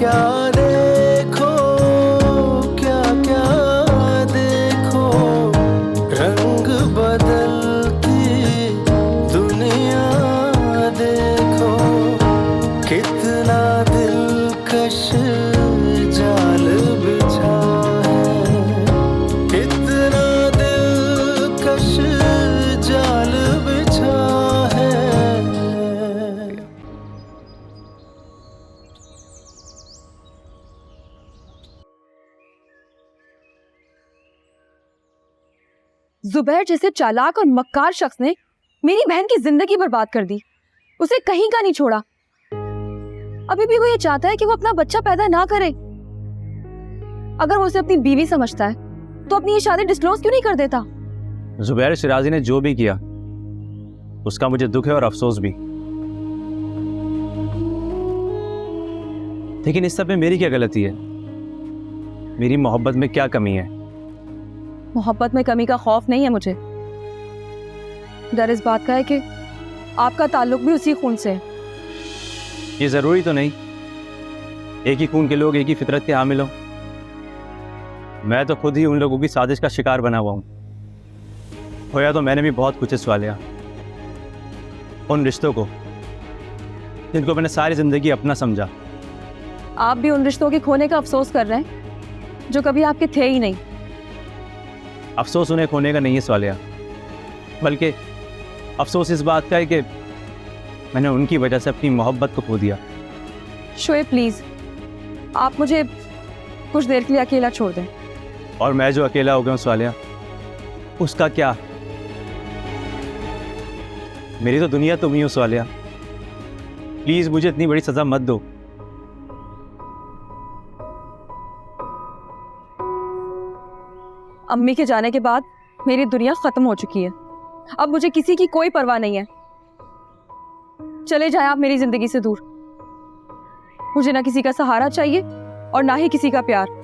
क्या देखो, क्या क्या देखो, रंग बदलती दुनिया देखो, कितना दिलकश जाल बिछा है, कितना दिलकश जाल बिछा है। जुबैर जैसे चालाक और मक्कार शख्स ने मेरी बहन की जिंदगी बर्बाद कर दी, उसे कहीं का नहीं छोड़ा। अभी भी वो ये चाहता है कि वो अपना बच्चा पैदा ना करे। अगर वो उसे अपनी बीवी समझता है तो अपनी ये शादी डिस्क्लोज क्यों नहीं कर देता? जुबैर शिराजी ने जो भी किया उसका मुझे दुख है और अफसोस भी, लेकिन इस सब में मेरी क्या गलती है? मेरी मोहब्बत में क्या कमी है? मोहब्बत में कमी का खौफ नहीं है मुझे, डर इस बात का है कि आपका ताल्लुक भी उसी खून से है। ये जरूरी तो नहीं एक ही खून के लोग एक ही फितरत के हामिल हों। मैं तो खुद ही उन लोगों की साजिश का शिकार बना हुआ हूं। खोया तो मैंने भी बहुत कुछ हिस्सा लिया, उन रिश्तों को जिनको मैंने सारी जिंदगी अपना समझा। आप भी उन रिश्तों के खोने का अफसोस कर रहे हैं जो कभी आपके थे ही नहीं। अफसोस उन्हें खोने का नहीं है स्वालिया, बल्कि अफसोस इस बात का है कि मैंने उनकी वजह से अपनी मोहब्बत को खो दिया। शोएब प्लीज, आप मुझे कुछ देर के लिए अकेला छोड़ दें। और मैं जो अकेला हो गया हूँ स्वालिया, उसका क्या? मेरी तो दुनिया तुम ही हो स्वालिया, प्लीज मुझे इतनी बड़ी सजा मत दो। अम्मी के जाने के बाद मेरी दुनिया खत्म हो चुकी है, अब मुझे किसी की कोई परवाह नहीं है। चले जाएं आप मेरी जिंदगी से दूर। मुझे ना किसी का सहारा चाहिए और ना ही किसी का प्यार।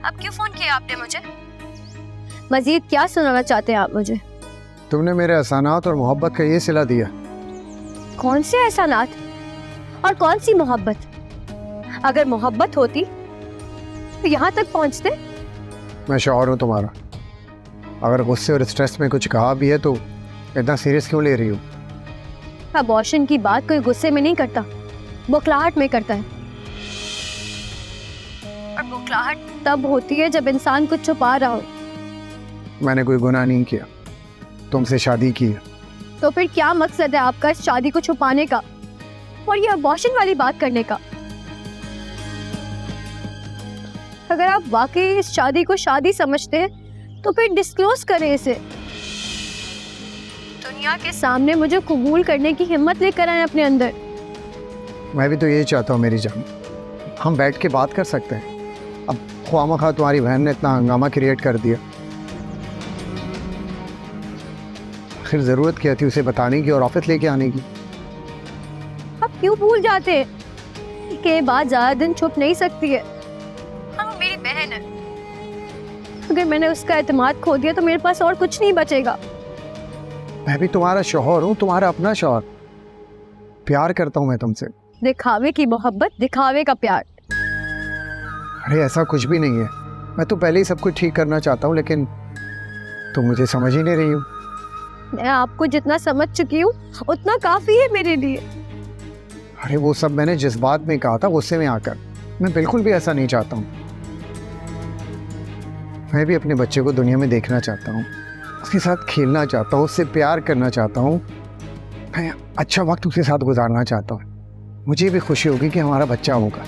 अब क्यों फोन किया आपने मुझे? मजीद क्या सुनाना चाहते हैं आप मुझे? तुमने मेरे एहसानात और मोहब्बत का ये सिला दिया। कौन से एहसानात और कौन सी मोहब्बत? अगर मोहब्बत होती तो यहाँ तक पहुँचते। मैं शौहर हूँ तुम्हारा, अगर गुस्से और स्ट्रेस में कुछ कहा भी है तो इतना सीरियस क्यों ले रही हो? अबॉर्शन की बात कोई गुस्से में नहीं करता, बौखलाहट में करता है। और बौखलाहट तब होती है जब इंसान कुछ छुपा रहा हो। मैंने कोई गुनाह नहीं किया, तुमसे शादी की है। तो फिर क्या मकसद है आपका इस शादी को छुपाने का और ये अबॉर्शन वाली बात करने का? अगर आप वाकई इस शादी को शादी समझते हैं तो फिर डिस्क्लोज करें इसे। दुनिया के सामने मुझे कबूल करने की हिम्मत लेकर आए अपने अंदर। मैं भी तो यही चाहता हूँ मेरी जान, हम बैठ के बात कर सकते हैं। अब ख्वामखा तुम्हारी बहन ने इतना हंगामा क्रिएट कर दिया, आखिर ज़रूरत क्या थी उसे बताने की और ऑफिस लेके आने की? आप क्यों भूल जाते हैं कि बात ज़्यादा दिन छुप नहीं सकती है। हाँ, वो मेरी बहन है, अगर मैंने उसका एतमाद खो दिया तो मेरे पास और कुछ नहीं बचेगा। मैं भी तुम्हारा शौहर हूँ, तुम्हारा अपना शौहर, प्यार करता हूँ मैं तुमसे। दिखावे की मोहब्बत, दिखावे का प्यार। अरे ऐसा कुछ भी नहीं है, मैं तो पहले ही सब कुछ ठीक करना चाहता हूँ, लेकिन तुम मुझे समझ ही नहीं रही हो। मैं आपको जितना समझ चुकी हूँ उतना काफ़ी है मेरे लिए। अरे वो सब मैंने जज्बात में कहा था, गुस्से में आकर। मैं बिल्कुल भी ऐसा नहीं चाहता हूँ। मैं भी अपने बच्चे को दुनिया में देखना चाहता हूँ, उसके साथ खेलना चाहता हूँ, उससे प्यार करना चाहता हूँ, मैं अच्छा वक्त उसके साथ गुजारना चाहता हूँ। मुझे भी खुशी होगी कि हमारा बच्चा होगा।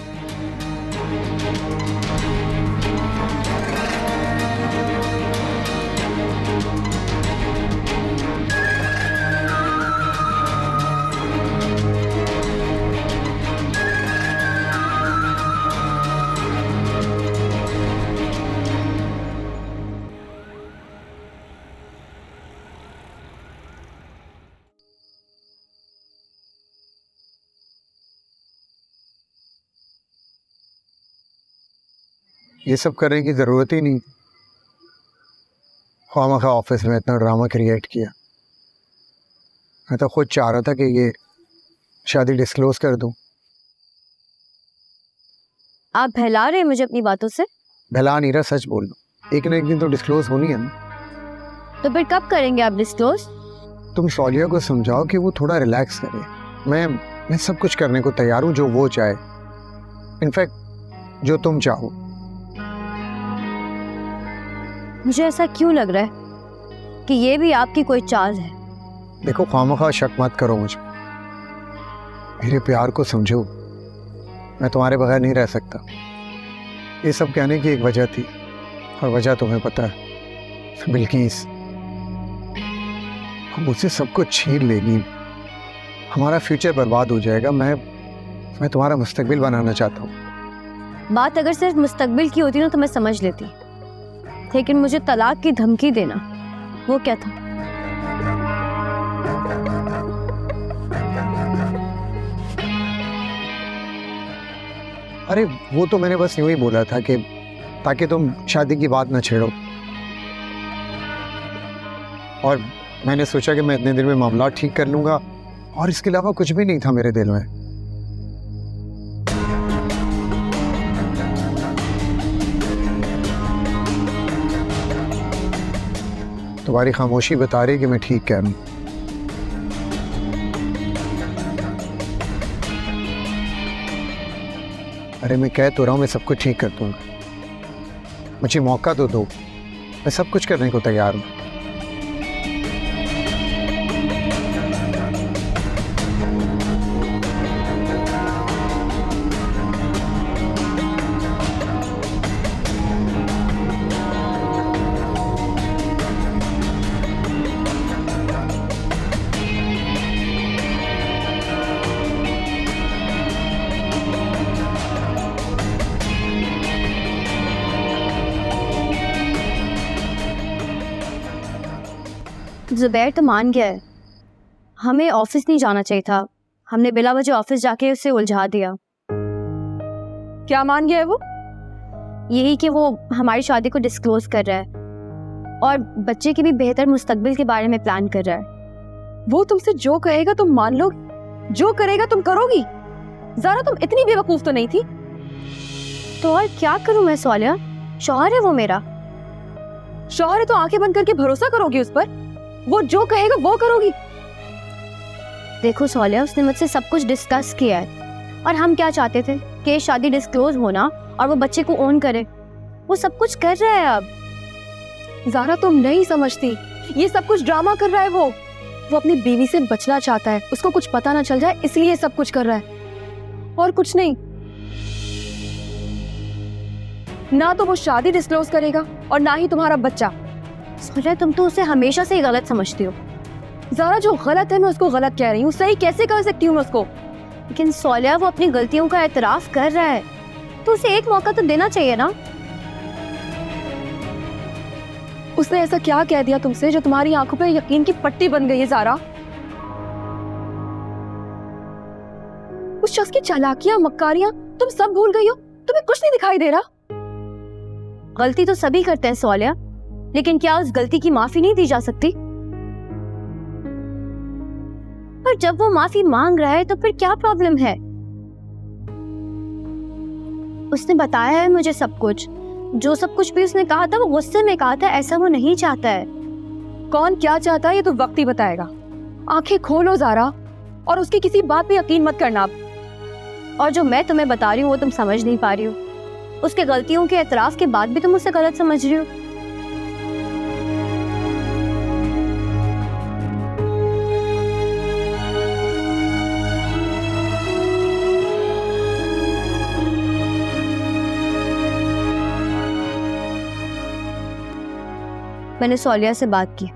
ये सब करने की ज़रूरत ही नहीं थी। खामखा ऑफिस में इतना ड्रामा क्रिएट किया। मैं तो खुद चाह रहा था कि ये शादी डिस्क्लोज कर दूं। आप बहला रहे हैं मुझे अपनी बातों से। भला नहीं रहा, सच बोल रहा। एक ना एक दिन तो डिस्क्लोज होनी है ना। तो फिर कब करेंगे आप डिस्क्लोज? तुम सौलिया को समझाओ कि वो थोड़ा रिलैक्स करे। मैं सब कुछ करने को तैयार हूँ, जो वो चाहे, इनफैक्ट जो तुम चाहो। मुझे ऐसा क्यों लग रहा है कि ये भी आपकी कोई चाल है? देखो, खामखा शक मत करो मुझ पे। मेरे प्यार को समझो। मैं तुम्हारे बगैर नहीं रह सकता। ये सब कहने की एक वजह थी, और वजह तुम्हें पता है। बिल्किस अब मुझसे सब कुछ छीन लेगी। हमारा फ्यूचर बर्बाद हो जाएगा। मैं तुम्हारा मुस्तकबिल बनाना चाहता हूँ। बात अगर सिर्फ मुस्तकबिल की होती ना तो मैं समझ लेती, लेकिन मुझे तलाक की धमकी देना, वो क्या था? अरे वो तो मैंने बस यूं ही बोला था कि ताकि तुम शादी की बात ना छेड़ो। और मैंने सोचा कि मैं इतने दिन में मामला ठीक कर लूंगा, और इसके अलावा कुछ भी नहीं था मेरे दिल में। तुम्हारी खामोशी बता रही कि मैं ठीक कह रहा हूं। अरे मैं कह तो रहा हूं, मैं सब कुछ ठीक कर दूंगा। मुझे मौका तो दो, मैं सब कुछ करने को तैयार हूं। जुबैर तो मान गया है। हमें ऑफिस नहीं जाना चाहिए था। हमने बिला वजह ऑफिस जाके उसे उलझा दिया। क्या मान गया है वो? यही कि वो हमारी शादी को डिस्क्लोज कर रहा है और बच्चे के भी बेहतर मुस्तकबिल के बारे में प्लान कर रहा है। वो तुमसे जो कहेगा तुम मान लो, जो करेगा तुम करोगी। ज़ारा तुम इतनी बेवकूफ तो नहीं थी। तो और क्या करूं मैं सौलिया? शौहर है वो मेरा। शौहर है तो आंखें बंद करके भरोसा करोगी उस पर? वो जो कहेगा वो करोगी? देखो सौलिया, उसने मुझसे सब कुछ डिस्कस किया है और हम क्या चाहते थे कि शादी डिस्क्लोज होना और वो बच्चे को ओन करे। वो सब कुछ कर रहा है अब। ज़ारा तुम नहीं समझती, ये सब कुछ ड्रामा कर रहा है। वो अपनी बीवी से बचना चाहता है, उसको कुछ पता ना चल जाए इसलिए सब कुछ कर रहा है, और कुछ नहीं। ना तो वो शादी डिस्क्लोज करेगा और ना ही तुम्हारा बच्चा। सौलिया, तुम तो उसे हमेशा से ही गलत समझती हो। ज़ारा जो गलत है मैं उसको गलत कह रही हूँ, सही कैसे कह सकती हूँ मैं उसको? लेकिन सौलिया, वो अपनी गलतियों का एतराफ कर रहा है तो उसे एक मौका तो देना चाहिए ना। उसने ऐसा क्या कह दिया तुमसे जो तुम्हारी आंखों पे यकीन की पट्टी बन गई है ज़ारा? उस शख्स की चालाकियां, मक्कारियां तुम सब भूल गई हो? तुम्हें कुछ नहीं दिखाई दे रहा? गलती तो सभी करते हैं सौलिया, लेकिन क्या उस गलती की माफी नहीं दी जा सकती? पर जब वो माफी मांग रहा है तो फिर क्या प्रॉब्लम है? उसने बताया है मुझे सब कुछ। जो सब कुछ भी उसने कहा था वो गुस्से में कहा था, ऐसा वो नहीं चाहता है। कौन क्या चाहता है ये तो वक्त ही बताएगा। आंखें खोलो ज़ारा, और उसकी किसी बात पे यकीन मत करना अब। और जो मैं तुम्हें बता रही हूँ वो तुम समझ नहीं पा रही हो। उसके गलतियों के एतराफ के बाद भी तुम उसे गलत समझ रही हो। मैंने सौलिया से बात की,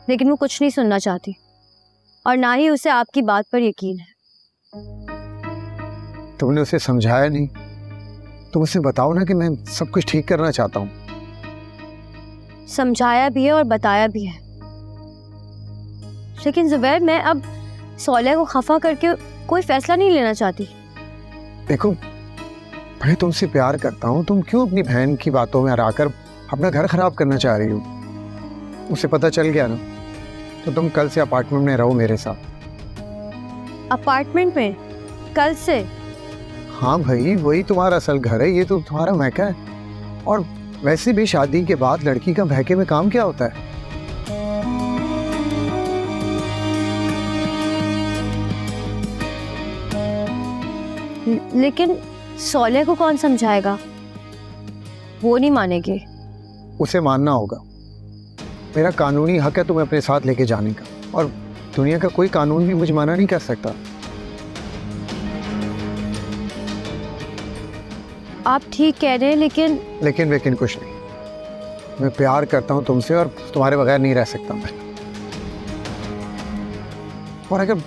लेकिन वो कुछ नहीं सुनना चाहती और ना ही उसे आपकी बात पर यकीन है। तुमने उसे समझाया नहीं? तुम उसे बताओ ना कि मैं सब कुछ ठीक करना चाहता हूँ। समझाया भी है और बताया भी है, लेकिन जुबैर, मैं अब सौलिया को खफा करके कोई फैसला नहीं लेना चाहती। देखो, भाई तुमसे प्यार करता हूँ, तुम क्यों अपनी बहन की बातों में हराकर अपना घर खराब करना चाह रही हो? उसे पता चल गया ना तो तुम कल से अपार्टमेंट में रहो मेरे साथ। अपार्टमेंट में? कल से? हाँ भाई, वही तुम्हारा असल घर है, ये तो तुम्हारा महका है। और वैसे भी शादी के बाद लड़की का महके में काम क्या होता है? लेकिन सौल्या को कौन समझाएगा? वो नहीं मानेगी। उसे मानना होगा। मेरा कानूनी हक है तुम्हें अपने साथ लेके जाने का, और दुनिया का कोई कानून भी मुझे मना नहीं कर सकता। आप ठीक कह रहे हैं, लेकिन कुछ नहीं। मैं प्यार करता हूँ तुमसे और तुम्हारे बगैर नहीं रह सकता मैं। और अगर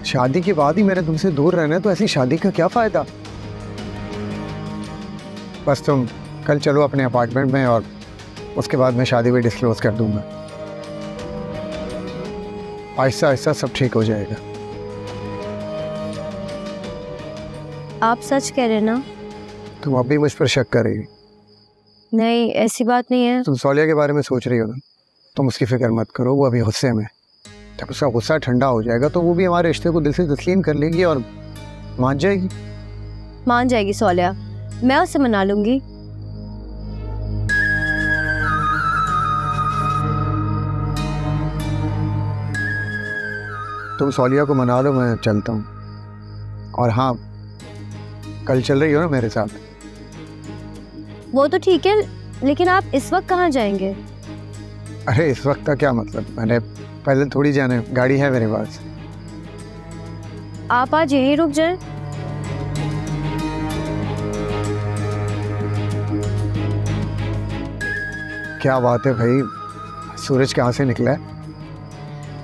शादी के बाद ही मेरे तुमसे दूर रहना है तो ऐसी शादी का क्या फायदा? बस तुम कल चलो अपने अपार्टमेंट में, और उसके बाद मैं शादी भी डिस्क्लोज कर दूंगा। आहिस्ता आहिस्ता सब ठीक हो जाएगा। आप सच कह रहे हैं ना? तुम अभी मुझ पर शक कर रही हो? नहीं, ऐसी बात नहीं है। तुम सौल्या के बारे में सोच रही हो ना, तुम उसकी फिक्र मत करो। वो अभी गुस्से में, जब उसका गुस्सा ठंडा हो जाएगा तो वो भी हमारे रिश्ते को दिल से तस्लीम कर लेगी और मान जाएगी। मान जाएगी सौल्या, मैं उसे मना लूंगी। तुम सौलिया को मना लो, मैं चलता हूँ। और हाँ, कल चल रही हो ना मेरे साथ? वो तो ठीक है, लेकिन आप इस वक्त कहाँ जाएंगे? अरे इस वक्त का क्या मतलब, मैंने पहले थोड़ी जाना है, गाड़ी है मेरे पास। आप आज यहीं रुक जाएं। क्या बात है भाई, सूरज कहाँ से निकला है?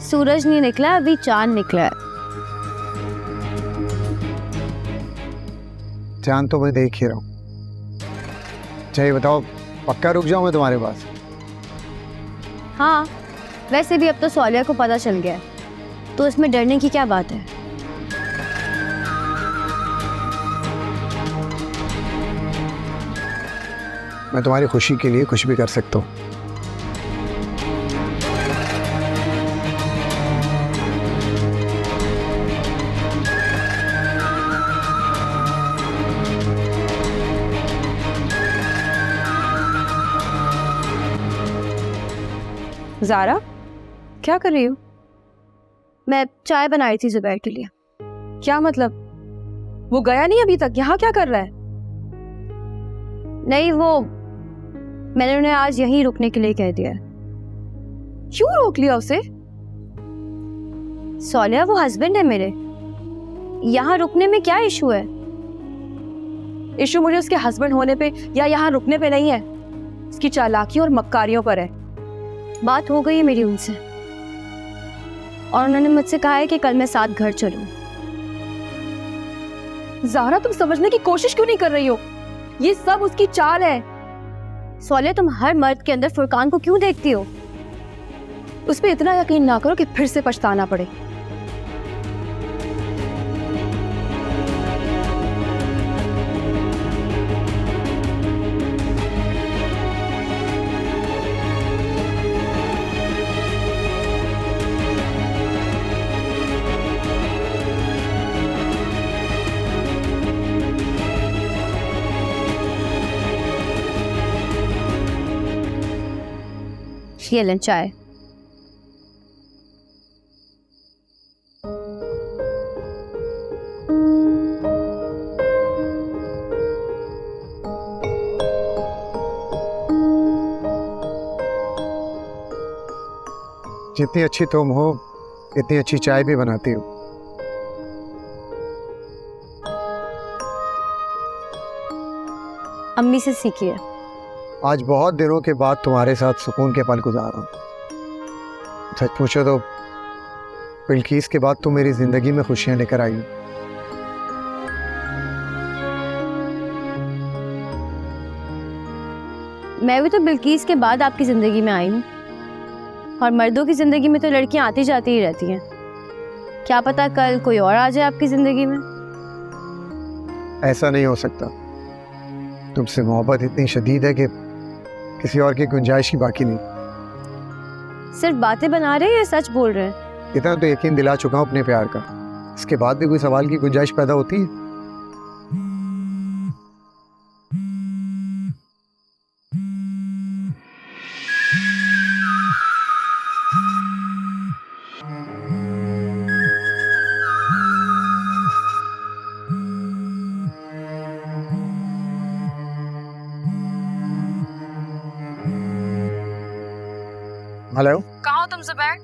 सूरज नहीं निकला, अभी चांद निकला है। चांद तो मैं देख ही रहा हूँ। चाहिए बताओ, पक्का रुक जाऊँ मैं तुम्हारे पास? हाँ, वैसे भी अब तो सौल्या को पता चल गया है, तो इसमें डरने की क्या बात है? मैं तुम्हारी खुशी के लिए कुछ भी कर सकता हूँ। ज़ारा, क्या कर रही हो? मैं चाय बनाई थी जुबैर के लिए। क्या मतलब? वो गया नहीं अभी तक, यहाँ क्या कर रहा है? नहीं, वो मैंने उन्हें आज यहीं रुकने के लिए कह दिया। क्यों रोक लिया उसे? सौल्या वो हस्बैंड है मेरे, यहाँ रुकने में क्या इशू है? इशू मुझे उसके हस्बैंड होने पे या यहाँ रुकने पे नहीं है, उसकी चालाकी और मक्कारियों पर है। बात हो गई है मेरी उनसे, और उन्होंने मुझसे कहा है कि कल मैं साथ घर चलूं। ज़ारा, तुम समझने की कोशिश क्यों नहीं कर रही हो? ये सब उसकी चाल है। सौल्या, तुम हर मर्द के अंदर फुरकान को क्यों देखती हो? उस पर इतना यकीन ना करो कि फिर से पछताना पड़े। ये लें चाय। जितनी अच्छी तुम हो, इतनी अच्छी चाय भी बनाती हो। अम्मी से सीखिए। आज बहुत दिनों के बाद तुम्हारे साथ सुकून के पल गुजार रहा हूँ। सच पूछो तो बिल्कीस के बाद तुम मेरी जिंदगी में खुशियां लेकर आई हो। मैं भी तो बिल्कीस के बाद आपकी जिंदगी में आई हूँ, और मर्दों की जिंदगी में तो लड़कियां आती जाती ही रहती हैं। क्या पता कल कोई और आ जाए आपकी जिंदगी में। ऐसा नहीं हो सकता। तुमसे मोहब्बत इतनी शदीद है कि किसी और की गुंजाइश ही बाकी नहीं। सिर्फ बातें बना रहे हैं या सच बोल रहे हैं? इतना तो यकीन दिला चुका हूँ अपने प्यार का, इसके बाद भी कोई सवाल की गुंजाइश पैदा होती है? हेलो, कहाँ हो तुम जुबैर?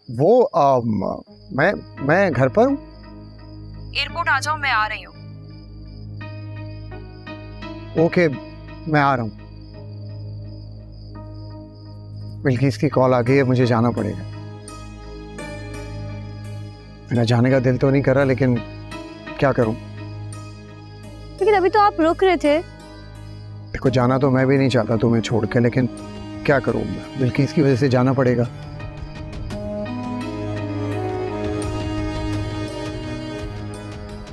वो मैं घर पर हूँ। एयरपोर्ट आ जाओ, मैं आ रही हूँ। ओके, मैं आ रहा हूँ। बिल्किस की कॉल आ गई है, मुझे जाना पड़ेगा। मेरा जाने का दिल तो नहीं कर रहा, लेकिन क्या करूँ। लेकिन अभी तो आप रुक रहे थे। देखो, जाना तो मैं भी नहीं चाहता तुम्हें छोड़ के, लेकिन क्या करूँ, बिल्किस की वजह से जाना पड़ेगा।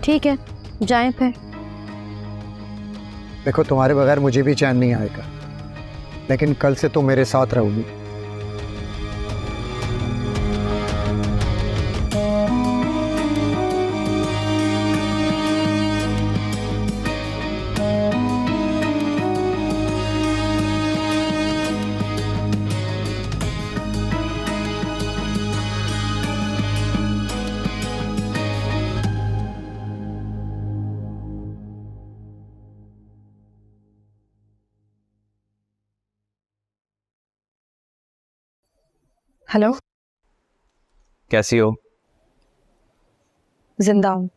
ठीक है, जाएं फिर। देखो, तुम्हारे बगैर मुझे भी चैन नहीं आएगा, लेकिन कल से तुम मेरे साथ रहोगी। हेलो, कैसी हो? जिंदा हूँ।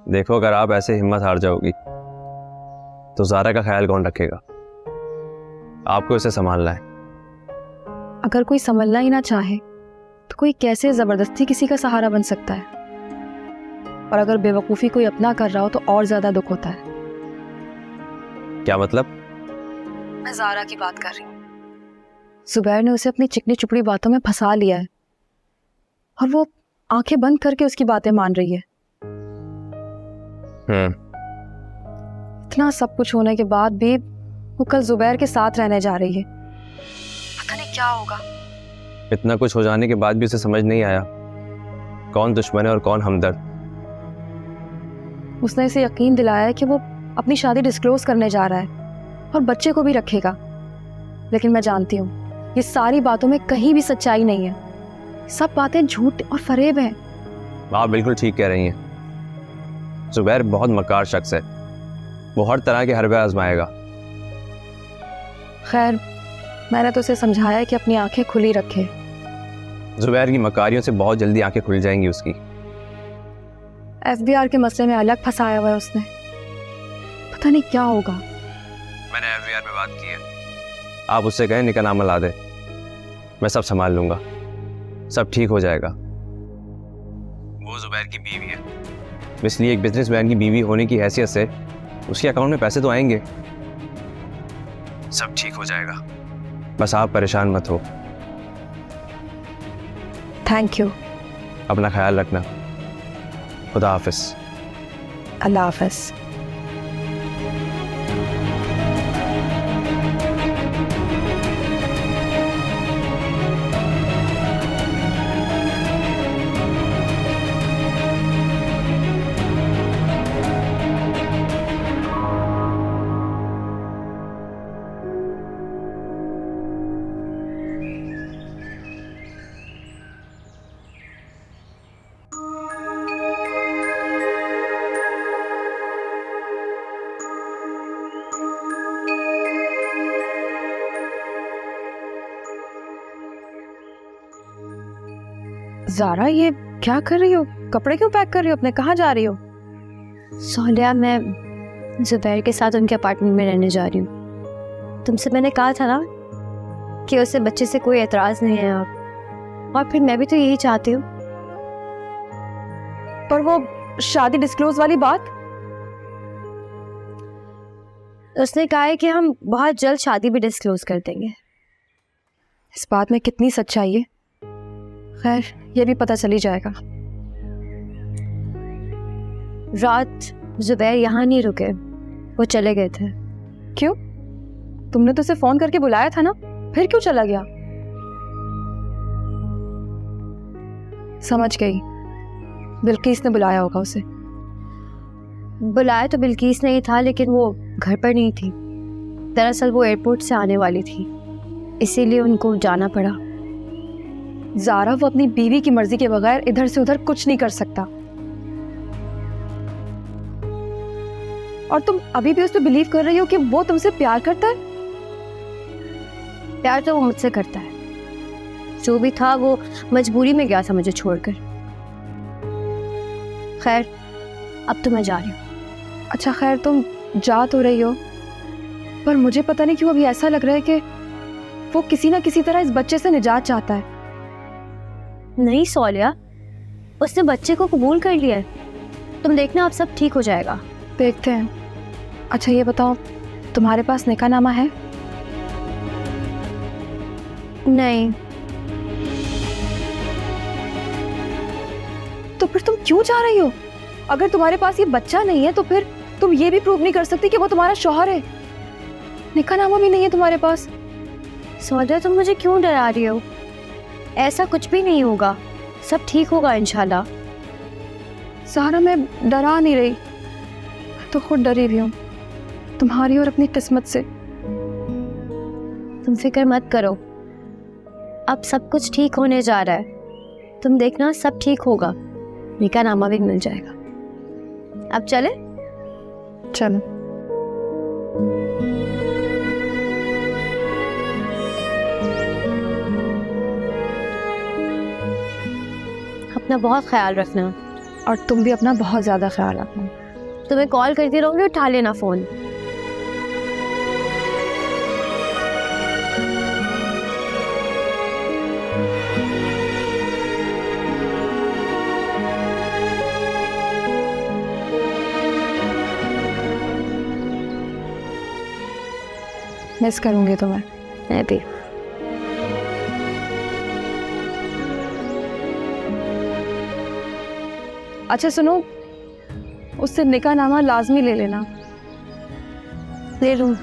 देखो, अगर आप ऐसे हिम्मत हार जाओगी तो ज़ारा का ख्याल कौन रखेगा? आपको इसे संभालना है। अगर कोई संभलना ही ना चाहे तो कोई कैसे जबरदस्ती किसी का सहारा बन सकता है? और अगर बेवकूफ़ी कोई अपना कर रहा हो तो और ज्यादा दुख होता है। क्या मतलब? मैं ज़ारा की बात कर रही हूँ। जुबैर ने उसे अपनी चिकनी चुपड़ी बातों में फंसा लिया है और वो आंखें बंद करके उसकी बातें मान रही है। इतना सब कुछ होने के बाद भी वो कल जुबैर के साथ रहने जा रही है। पता नहीं क्या होगा। इतना कुछ हो जाने के बाद भी उसे समझ नहीं आया कौन दुश्मन है और कौन हमदर्द। उसने इसे यकीन दिलाया है कि वो अपनी शादी डिस्क्लोज करने जा रहा है और बच्चे को भी रखेगा, लेकिन मैं जानती हूँ ये सारी बातों में कहीं भी सच्चाई नहीं है। सब बातें झूठ और फरेब हैं। आप बिल्कुल ठीक कह रही हैं। जुबैर बहुत मक्कार शख्स है, वो हर तरह के हरबे आजमाएगा। खैर, मैंने तो उसे समझाया है कि अपनी आंखें खुली रखे। जुबैर की मकारियों से बहुत जल्दी आंखें खुल जाएंगी उसकी। FBI के मसले में अलग फंसाया हुआ है उसने। पता नहीं क्या होगा। मैंने FBI में बात की है, आप उससे कहें निकाहनामा ला दे। मैं सब संभाल लूंगा, सब ठीक हो जाएगा। वो जुबैर की बीवी है, इसलिए एक बिजनेसमैन की बीवी होने की हैसियत से उसके अकाउंट में पैसे तो आएंगे। सब ठीक हो जाएगा, बस आप परेशान मत हो। Thank you. अपना ख्याल रखना। खुदा हाफिज। अल्लाह हाफिज। ज़ारा, ये क्या कर रही हो? कपड़े क्यों पैक कर रही हो अपने? कहाँ जा रही हो? सोनिया, मैं जुबैर के साथ उनके अपार्टमेंट में रहने जा रही हूँ। तुमसे मैंने कहा था ना कि उसे बच्चे से कोई एतराज़ नहीं है अब, और फिर मैं भी तो यही चाहती हूँ। पर वो शादी डिस्क्लोज वाली बात? उसने कहा है कि हम बहुत जल्द शादी भी डिस्क्लोज कर देंगे। इस बात में कितनी सच्चाई है? खैर, ये भी पता चली जाएगा। रात जुबैर यहाँ नहीं रुके, वो चले गए थे। क्यों? तुमने तो उसे फोन करके बुलाया था ना, फिर क्यों चला गया? समझ गई, बिल्किस ने बुलाया होगा उसे। बुलाया तो बिल्किस नहीं था, लेकिन वो घर पर नहीं थी। दरअसल वो एयरपोर्ट से आने वाली थी, इसीलिए उनको जाना पड़ा। ज़ारा वो अपनी बीवी की मर्जी के बगैर इधर से उधर कुछ नहीं कर सकता। और तुम अभी भी उस पर बिलीव कर रही हो कि वो तुमसे प्यार करता है? प्यार तो वो मुझसे करता है, जो भी था वो मजबूरी में गया था मुझे छोड़कर। खैर, अब तो मैं जा रही हूँ। अच्छा खैर, तुम जा तो रही हो, पर मुझे पता नहीं क्यों अभी ऐसा लग रहा है कि वो किसी ना किसी तरह इस बच्चे से निजात चाहता है। नहीं सोलिया, उसने बच्चे को कबूल कर लिया है। तुम देखना, अब सब ठीक हो जाएगा। देखते हैं। अच्छा ये बताओ, तुम्हारे पास निकाहनामा है? नहीं। तो फिर तुम क्यों जा रही हो? अगर तुम्हारे पास ये बच्चा नहीं है तो फिर तुम ये भी प्रूव नहीं कर सकती कि वो तुम्हारा शौहर है। निकाहनामा भी नहीं है तुम्हारे पास। सोलिया, तुम मुझे क्यों डरा रही हो? ऐसा कुछ भी नहीं होगा, सब ठीक होगा इंशाल्लाह। ज़ारा, मैं डरा नहीं रही, तो खुद डरी भी हूँ तुम्हारी और अपनी किस्मत से। तुम फिक्र मत करो, अब सब कुछ ठीक होने जा रहा है। तुम देखना, सब ठीक होगा, निकाहनामा भी मिल जाएगा। अब चले? चलो। अपना बहुत ख्याल रखना। और तुम भी अपना बहुत ज़्यादा ख्याल रखना। तुम्हें कॉल करती रहूंगी, उठा लेना फोन। मिस करूँगी तुम्हें। मैं भी। अच्छा सुनो, उससे निकाहनामा लाजमी ले लेना। ले लूं।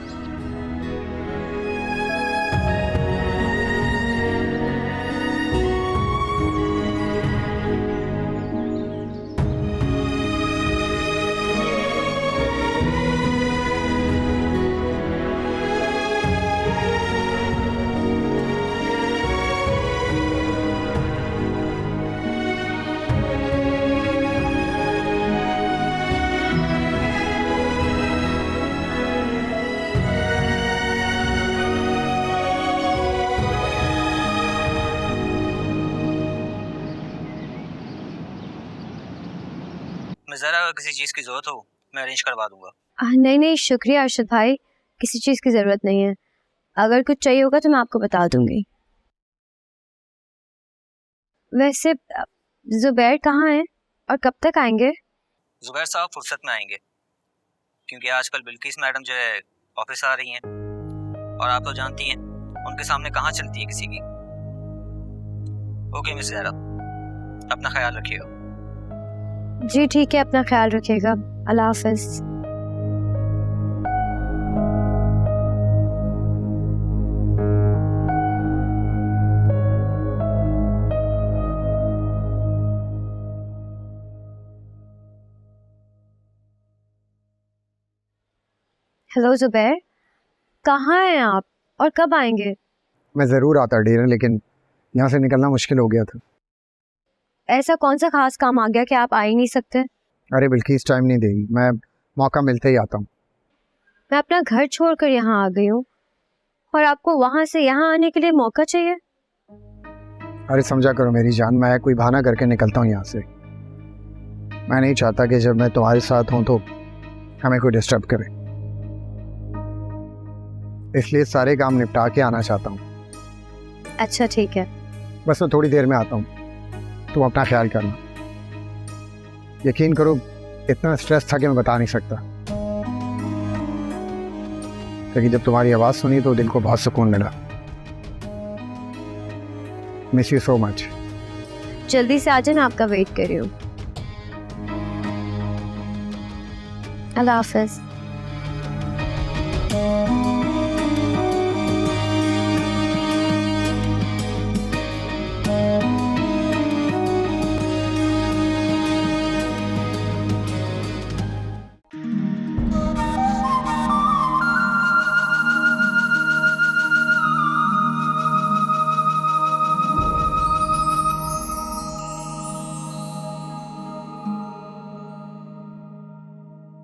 ज़रा अगर किसी चीज़ की ज़रूरत हो मैं अरेंज करवा दूंगा। नहीं नहीं, शुक्रिया अरशद भाई, किसी चीज़ की ज़रूरत नहीं है। अगर कुछ चाहिए होगा तो मैं आपको बता दूंगी। वैसे जुबैर कहाँ है और कब तक आएंगे? ज़ुबैर साहब फुर्सत में आएंगे, क्योंकि आजकल बिल्किस मैडम जो है ऑफिस आ रही हैं, और आप तो जानती हैं उनके सामने कहाँ चलती है किसी की। ओके मिस ज़हरा, अपना ख्याल रखिएगा। जी ठीक है, अपना ख्याल रखिएगा। अल्लाह हाफिज़। हेलो जुबैर, कहाँ हैं आप और कब आएंगे? मैं ज़रूर आता डिनर, लेकिन यहाँ से निकलना मुश्किल हो गया था। ऐसा कौन सा खास काम आ गया कि आप आ ही नहीं सकते? अरे बिल्किस टाइम नहीं देगी, मैं मौका मिलते ही आता हूँ। मैं अपना घर छोड़कर यहाँ आ गई हूँ और आपको वहाँ से यहाँ आने के लिए मौका चाहिए? अरे समझा करो मेरी जान, मैं कोई बहाना करके निकलता हूँ यहाँ से। मैं नहीं चाहता कि जब मैं तुम्हारे साथ हूँ तो हमें कोई डिस्टर्ब करे, इसलिए सारे काम निपटा के आना चाहता हूँ। अच्छा ठीक है। बस मैं थोड़ी देर में आता हूँ, तुम अपना ख्याल करना। यकीन करो इतना स्ट्रेस था कि मैं बता नहीं सकता, लेकिन जब तुम्हारी आवाज़ सुनी तो दिल को बहुत सुकून मिला। Miss you so much. जल्दी से आ जाए, मैं आपका वेट कर रही हूँ। अल्लाह हाफिज़।